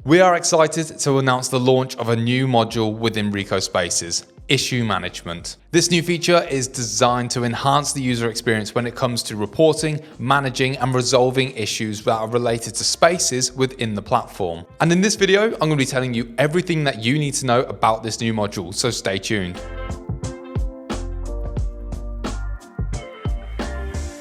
We are excited to announce the launch of a new module within RICOH Spaces, Issue Management. This new feature is designed to enhance the user experience when it comes to reporting, managing, and resolving issues that are related to spaces within the platform. And in this video, I'm going to be telling you everything that you need to know about this new module, so stay tuned.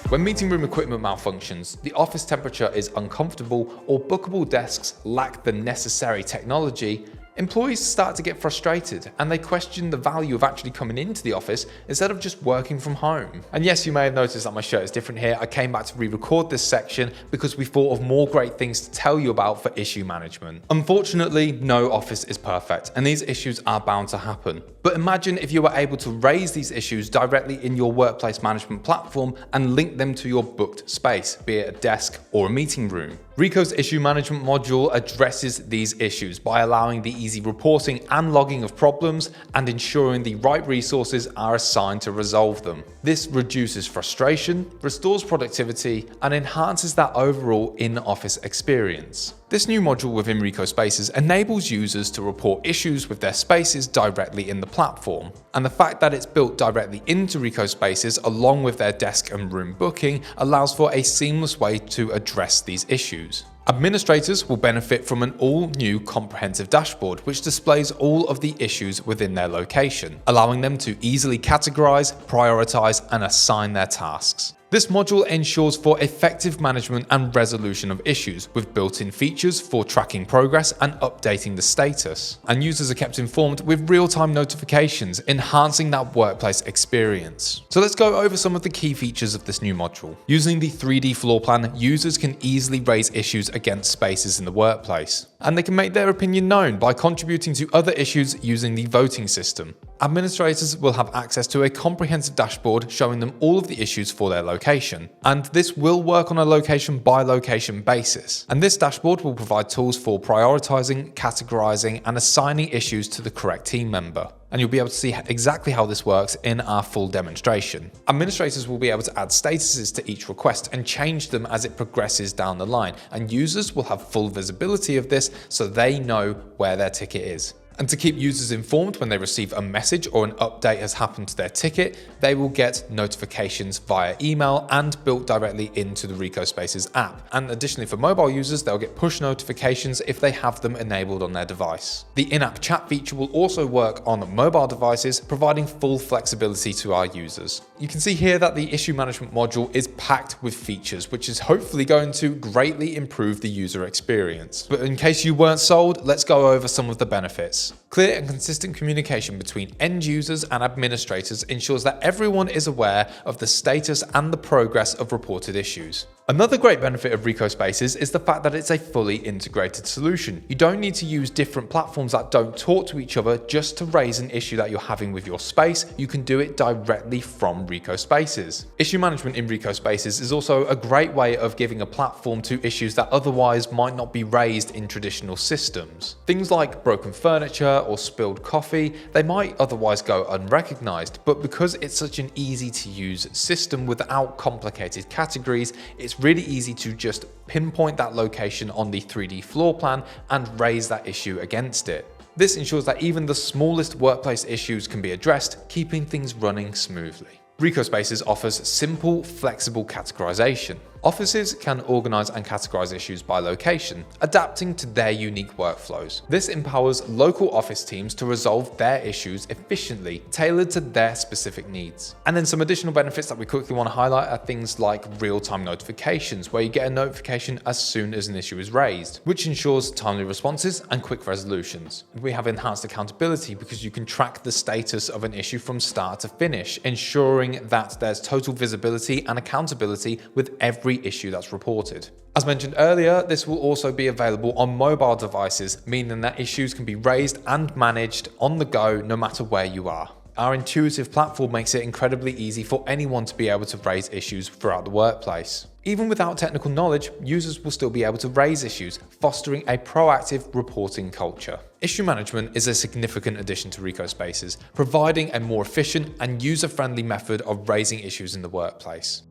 When meeting room equipment malfunctions, the office temperature is uncomfortable, or bookable desks lack the necessary technology, employees start to get frustrated and they question the value of actually coming into the office instead of just working from home. And yes, you may have noticed that my shirt is different here. I came back to re-record this section because we thought of more great things to tell you about for issue management. Unfortunately, no office is perfect and these issues are bound to happen. But imagine if you were able to raise these issues directly in your workplace management platform and link them to your booked space, be it a desk or a meeting room. RICOH's issue management module addresses these issues by allowing the easy reporting and logging of problems and ensuring the right resources are assigned to resolve them. This reduces frustration, restores productivity, and enhances that overall in-office experience. This new module within RICOH Spaces enables users to report issues with their spaces directly in the platform. And the fact that it's built directly into RICOH Spaces along with their desk and room booking allows for a seamless way to address these issues. Administrators will benefit from an all-new comprehensive dashboard which displays all of the issues within their location, allowing them to easily categorize, prioritize, and assign their tasks. This module ensures for effective management and resolution of issues with built-in features for tracking progress and updating the status. And users are kept informed with real-time notifications, enhancing that workplace experience. So let's go over some of the key features of this new module. Using the 3D floor plan, users can easily raise issues against spaces in the workplace. And they can make their opinion known by contributing to other issues using the voting system. Administrators will have access to a comprehensive dashboard showing them all of the issues for their location. And this will work on a location by location basis. And this dashboard will provide tools for prioritizing, categorizing, and assigning issues to the correct team member. And you'll be able to see exactly how this works in our full demonstration. Administrators will be able to add statuses to each request and change them as it progresses down the line. And users will have full visibility of this so they know where their ticket is. And to keep users informed when they receive a message or an update has happened to their ticket, they will get notifications via email and built directly into the RICOH Spaces app. And additionally for mobile users, they'll get push notifications if they have them enabled on their device. The in-app chat feature will also work on mobile devices, providing full flexibility to our users. You can see here that the issue management module is packed with features, which is hopefully going to greatly improve the user experience. But in case you weren't sold, let's go over some of the benefits. Clear and consistent communication between end users and administrators ensures that everyone is aware of the status and the progress of reported issues. Another great benefit of RICOH Spaces is the fact that it's a fully integrated solution. You don't need to use different platforms that don't talk to each other just to raise an issue that you're having with your space. You can do it directly from RICOH Spaces. Issue management in RICOH Spaces is also a great way of giving a platform to issues that otherwise might not be raised in traditional systems. Things like broken furniture or spilled coffee, they might otherwise go unrecognized, but because it's such an easy to use system without complicated categories, it's really easy to just pinpoint that location on the 3D floor plan and raise that issue against it. This ensures that even the smallest workplace issues can be addressed, keeping things running smoothly. RICOH Spaces offers simple, flexible categorization. Offices can organize and categorize issues by location, adapting to their unique workflows. This empowers local office teams to resolve their issues efficiently, tailored to their specific needs. And then some additional benefits that we quickly want to highlight are things like real-time notifications, where you get a notification as soon as an issue is raised, which ensures timely responses and quick resolutions. We have enhanced accountability because you can track the status of an issue from start to finish, ensuring that there's total visibility and accountability with every issue that's reported. As mentioned earlier, this will also be available on mobile devices, meaning that issues can be raised and managed on the go no matter where you are. Our intuitive platform makes it incredibly easy for anyone to be able to raise issues throughout the workplace. Even without technical knowledge, users will still be able to raise issues, fostering a proactive reporting culture. Issue management is a significant addition to RICOH Spaces, providing a more efficient and user-friendly method of raising issues in the workplace.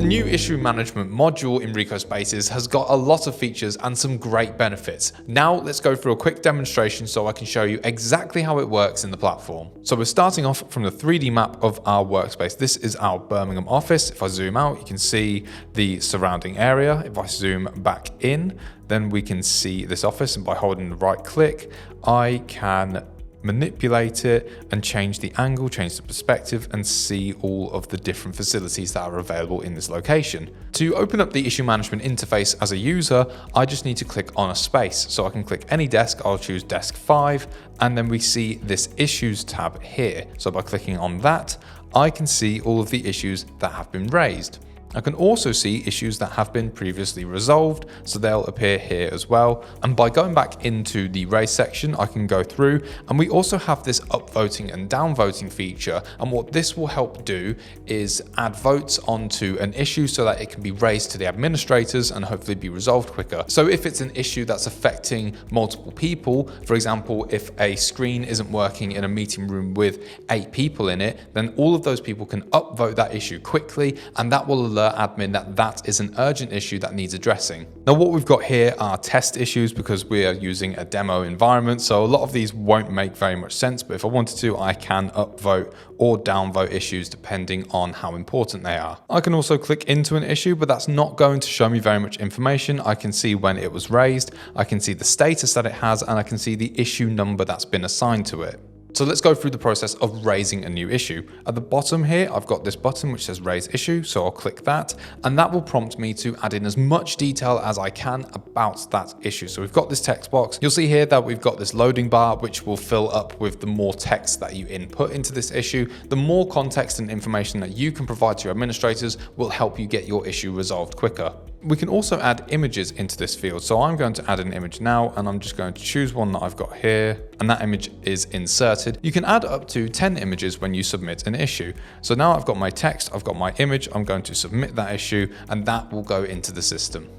The new issue management module in RICOH Spaces has got a lot of features and some great benefits. Now let's go through a quick demonstration so I can show you exactly how it works in the platform. So we're starting off from the 3D map of our workspace. This is our Birmingham office. If I zoom out, you can see the surrounding area. If I zoom back in, then we can see this office, and by holding the right click, I can manipulate it and change the angle, change the perspective, and see all of the different facilities that are available in this location. To open up the issue management interface as a user, I just need to click on a space. So I can click any desk, I'll choose desk 5, and then we see this issues tab here. So by clicking on that, I can see all of the issues that have been raised. I can also see issues that have been previously resolved, so they'll appear here as well. And by going back into the raise section, I can go through, and we also have this upvoting and downvoting feature. And what this will help do is add votes onto an issue so that it can be raised to the administrators and hopefully be resolved quicker. So if it's an issue that's affecting multiple people, for example, if a screen isn't working in a meeting room with 8 people in it, then all of those people can upvote that issue quickly, and that will alert admin that is an urgent issue that needs addressing. Now what we've got here are test issues because we are using a demo environment, so a lot of these won't make very much sense, but if I wanted to, I can upvote or downvote issues depending on how important they are. I can also click into an issue, but that's not going to show me very much information. I can see when it was raised, I can see the status that it has, and I can see the issue number that's been assigned to it. So let's go through the process of raising a new issue. At the bottom here, I've got this button which says raise issue, so I'll click that, and that will prompt me to add in as much detail as I can about that issue. So we've got this text box. You'll see here that we've got this loading bar, which will fill up with the more text that you input into this issue. The more context and information that you can provide to your administrators will help you get your issue resolved quicker. We can also add images into this field. So I'm going to add an image now, and I'm just going to choose one that I've got here, and that image is inserted. You can add up to 10 images when you submit an issue. So now I've got my text, I've got my image, I'm going to submit that issue, and that will go into the system.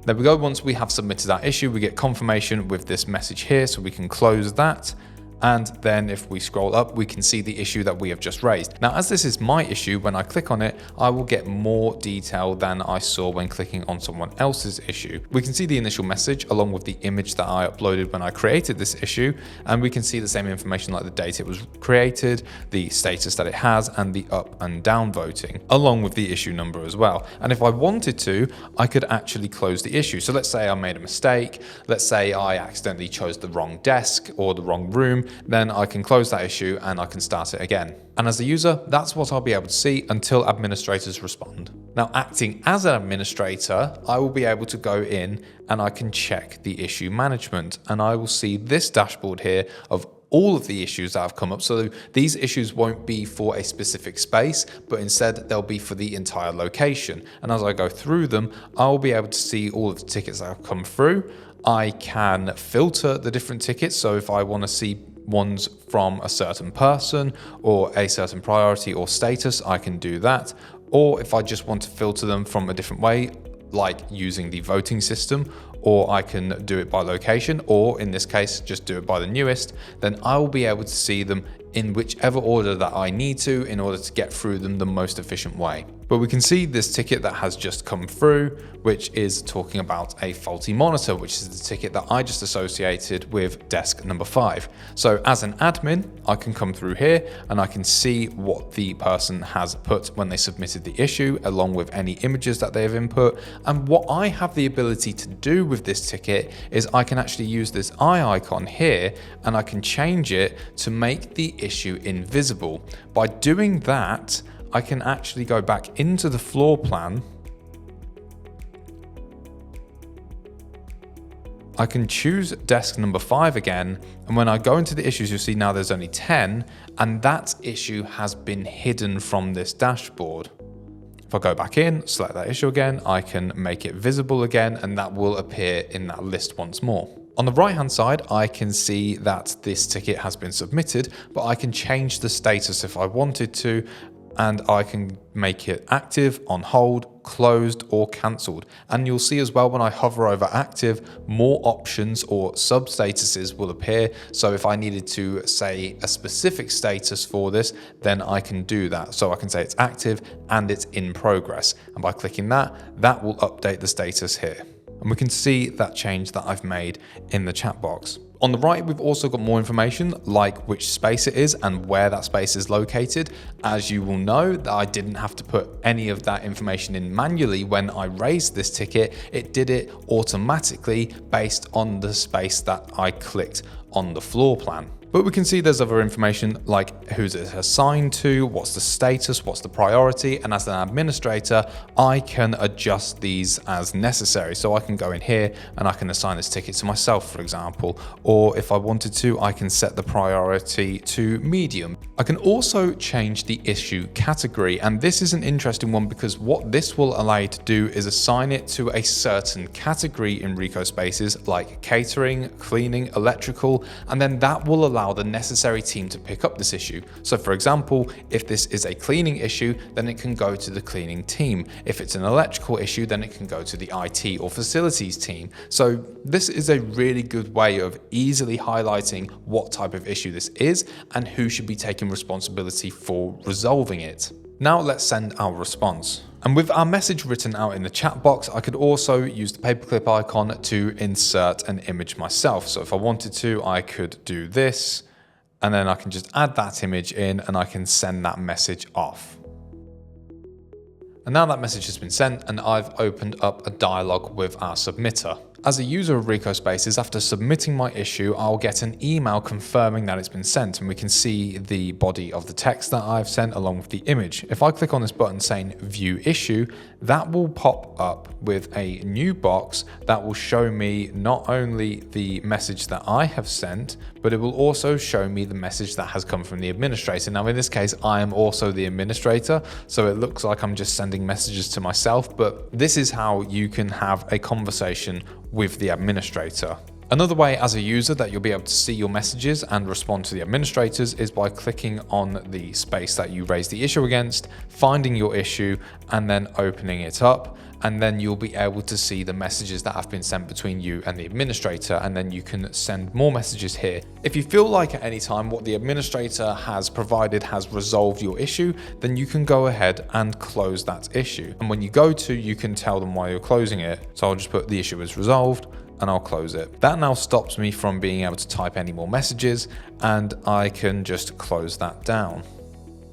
There we go. Once we have submitted that issue, we get confirmation with this message here, so we can close that. And then if we scroll up, we can see the issue that we have just raised. Now, as this is my issue, when I click on it, I will get more detail than I saw when clicking on someone else's issue. We can see the initial message along with the image that I uploaded when I created this issue, and we can see the same information like the date it was created, the status that it has, and the up and down voting, along with the issue number as well. And if I wanted to, I could actually close the issue. So let's say I made a mistake. Let's say I accidentally chose the wrong desk or the wrong room. Then I can close that issue and I can start it again. And as a user, that's what I'll be able to see until administrators respond. Now, acting as an administrator, I will be able to go in and I can check the issue management, and I will see this dashboard here of all of the issues that have come up. So these issues won't be for a specific space, but instead they'll be for the entire location. And as I go through them, I'll be able to see all of the tickets that have come through. I can filter the different tickets. So if I want to see ones from a certain person or a certain priority or status, I can do that. Or if I just want to filter them from a different way, like using the voting system, or I can do it by location, or in this case, just do it by the newest, then I will be able to see them in whichever order that I need to in order to get through them the most efficient way. But we can see this ticket that has just come through, which is talking about a faulty monitor, which is the ticket that I just associated with desk number 5. So as an admin, I can come through here and I can see what the person has put when they submitted the issue, along with any images that they have input. And what I have the ability to do with this ticket is I can actually use this eye icon here and I can change it to make the issue invisible. By doing that, I can actually go back into the floor plan. I can choose desk number 5 again, and when I go into the issues, you'll see now there's only 10, and that issue has been hidden from this dashboard. If I go back in, select that issue again, I can make it visible again, and that will appear in that list once more. On the right-hand side, I can see that this ticket has been submitted, but I can change the status if I wanted to. and I can make it active, on hold, closed, or cancelled. And you'll see as well when I hover over active, more options or sub statuses will appear. So if I needed to say a specific status for this, then I can do that. So I can say it's active and it's in progress. And by clicking that, that will update the status here. And we can see that change that I've made in the chat box. On the right, we've also got more information like which space it is and where that space is located. As you will know, that I didn't have to put any of that information in manually when I raised this ticket. It did it automatically based on the space that I clicked on the floor plan. But we can see there's other information like who's it assigned to, what's the status, what's the priority, and as an administrator, I can adjust these as necessary. So I can go in here and I can assign this ticket to myself, for example, or if I wanted to, I can set the priority to medium. I can also change the issue category, and this is an interesting one because what this will allow you to do is assign it to a certain category in RICOH Spaces like catering, cleaning, electrical, and then that will allow the necessary team to pick up this issue. So for example, if this is a cleaning issue, then it can go to the cleaning team. If it's an electrical issue, then it can go to the IT or facilities team. So this is a really good way of easily highlighting what type of issue this is and who should be taking responsibility for resolving it. Now let's send our response. And with our message written out in the chat box, I could also use the paperclip icon to insert an image myself. So if I wanted to, I could do this, and then I can just add that image in and I can send that message off. And now that message has been sent and I've opened up a dialogue with our submitter. As a user of RICOH Spaces, after submitting my issue, I'll get an email confirming that it's been sent, and we can see the body of the text that I've sent along with the image. If I click on this button saying View Issue, that will pop up with a new box that will show me not only the message that I have sent, but it will also show me the message that has come from the administrator. Now, in this case, I am also the administrator, so it looks like I'm just sending messages to myself, but this is how you can have a conversation with the administrator. Another way as a user that you'll be able to see your messages and respond to the administrators is by clicking on the space that you raised the issue against, finding your issue, and then opening it up. And then you'll be able to see the messages that have been sent between you and the administrator, and then you can send more messages here. If you feel like at any time what the administrator has provided has resolved your issue, then you can go ahead and close that issue. And when you go to, you can tell them why you're closing it. So I'll just put the issue is resolved and I'll close it. That now stops me from being able to type any more messages, and I can just close that down.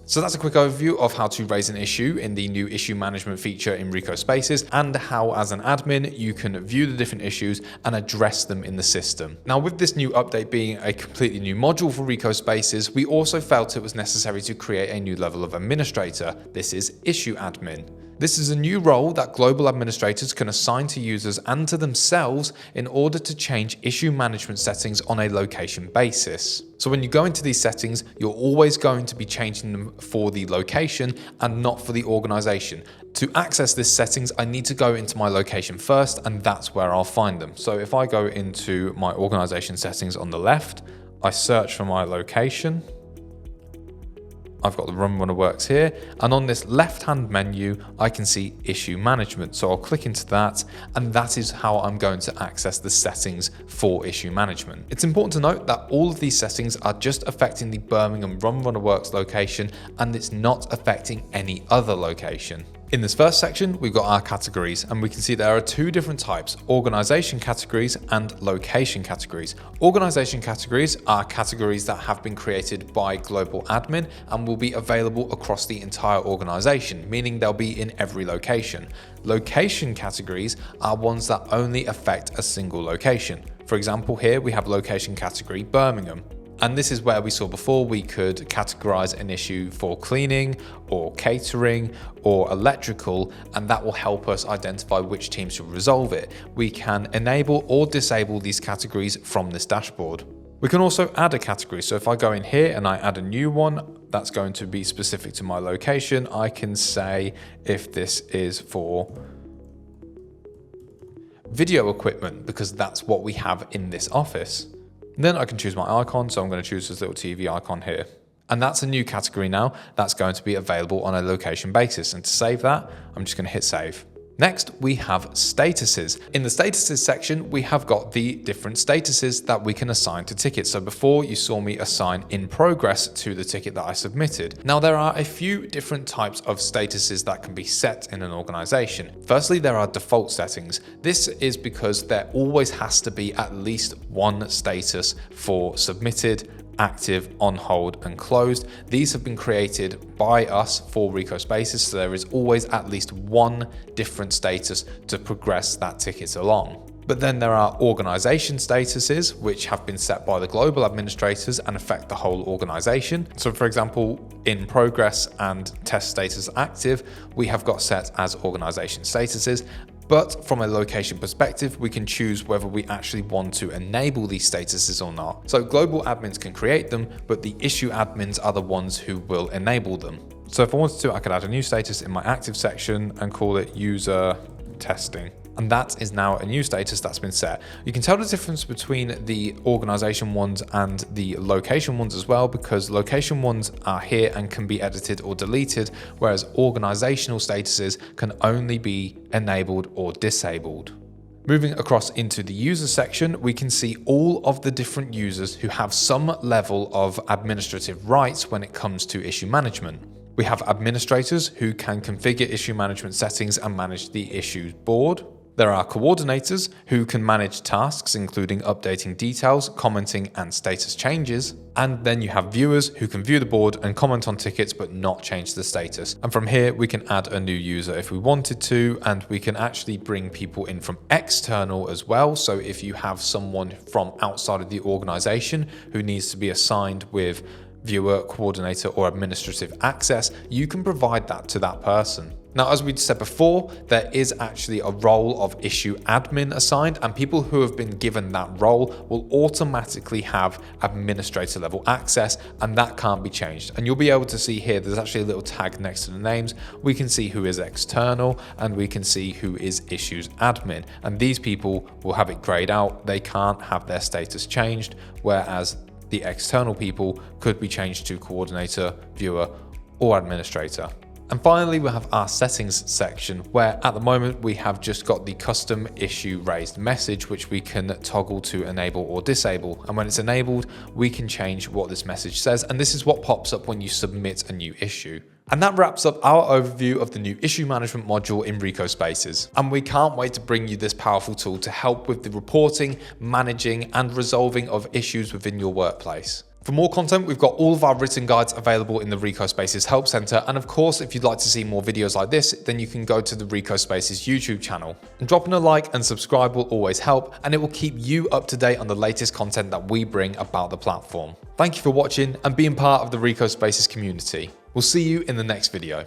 So that's a quick overview of how to raise an issue in the new issue management feature in RICOH Spaces, and how as an admin you can view the different issues and address them in the system. Now, with this new update being a completely new module for RICOH Spaces, we also felt it was necessary to create a new level of administrator. This is issue admin. This is a new role that global administrators can assign to users and to themselves in order to change issue management settings on a location basis. So when you go into these settings, you're always going to be changing them for the location and not for the organization. To access this settings, I need to go into my location first, and that's where I'll find them. So if I go into my organization settings on the left, I search for my location. I've got the Run Runner Works here, and on this left-hand menu, I can see Issue Management. So I'll click into that, and that is how I'm going to access the settings for Issue Management. It's important to note that all of these settings are just affecting the Birmingham Run Runner Works location, and it's not affecting any other location. In this first section, we've got our categories, and we can see there are two different types: organization categories and location categories. Organization categories are categories that have been created by global admin and will be available across the entire organization, meaning they'll be in every location. Location categories are ones that only affect a single location. For example, here we have location category Birmingham. And this is where we saw before we could categorize an issue for cleaning or catering or electrical, and that will help us identify which team should resolve it. We can enable or disable these categories from this dashboard. We can also add a category. So if I go in here and I add a new one that's going to be specific to my location, I can say if this is for video equipment, because that's what we have in this office. Then I can choose my icon, so I'm going to choose this little TV icon here. And that's a new category now that's going to be available on a location basis. And to save that, I'm just going to hit save. Next, we have statuses. In the statuses section, we have got the different statuses that we can assign to tickets. So before you saw me assign in progress to the ticket that I submitted. Now there are a few different types of statuses that can be set in an organization. Firstly, there are default settings. This is because there always has to be at least one status for submitted, active, on hold, and closed. These have been created by us for RICOH Spaces, so there is always at least one different status to progress that ticket along. But then there are organization statuses, which have been set by the global administrators and affect the whole organization. So for example, in progress and test status active, we have got set as organization statuses. But from a location perspective, we can choose whether we actually want to enable these statuses or not. So global admins can create them, but the issue admins are the ones who will enable them. So if I wanted to, I could add a new status in my active section and call it user testing. And that is now a new status that's been set. You can tell the difference between the organization ones and the location ones as well, because location ones are here and can be edited or deleted, whereas organizational statuses can only be enabled or disabled. Moving across into the user section, we can see all of the different users who have some level of administrative rights when it comes to issue management. We have administrators who can configure issue management settings and manage the issues board. There are coordinators who can manage tasks, including updating details, commenting, and status changes. And then you have viewers who can view the board and comment on tickets but not change the status. And from here, we can add a new user if we wanted to, and we can actually bring people in from external as well. So if you have someone from outside of the organization who needs to be assigned with viewer, coordinator, or administrative access, you can provide that to that person. Now, as we said before, there is actually a role of issue admin assigned, and people who have been given that role will automatically have administrator level access, and that can't be changed. And you'll be able to see here, there's actually a little tag next to the names. We can see who is external and we can see who is issues admin. And these people will have it grayed out. They can't have their status changed, whereas the external people could be changed to coordinator, viewer, or administrator. And finally, we have our settings section, where at the moment we have just got the custom issue raised message, which we can toggle to enable or disable. And when it's enabled, we can change what this message says. And this is what pops up when you submit a new issue. And that wraps up our overview of the new issue management module in RICOH Spaces. And we can't wait to bring you this powerful tool to help with the reporting, managing, and resolving of issues within your workplace. For more content, we've got all of our written guides available in the RICOH Spaces Help Center. And of course, if you'd like to see more videos like this, then you can go to the RICOH Spaces YouTube channel. And dropping a like and subscribe will always help, and it will keep you up to date on the latest content that we bring about the platform. Thank you for watching and being part of the RICOH Spaces community. We'll see you in the next video.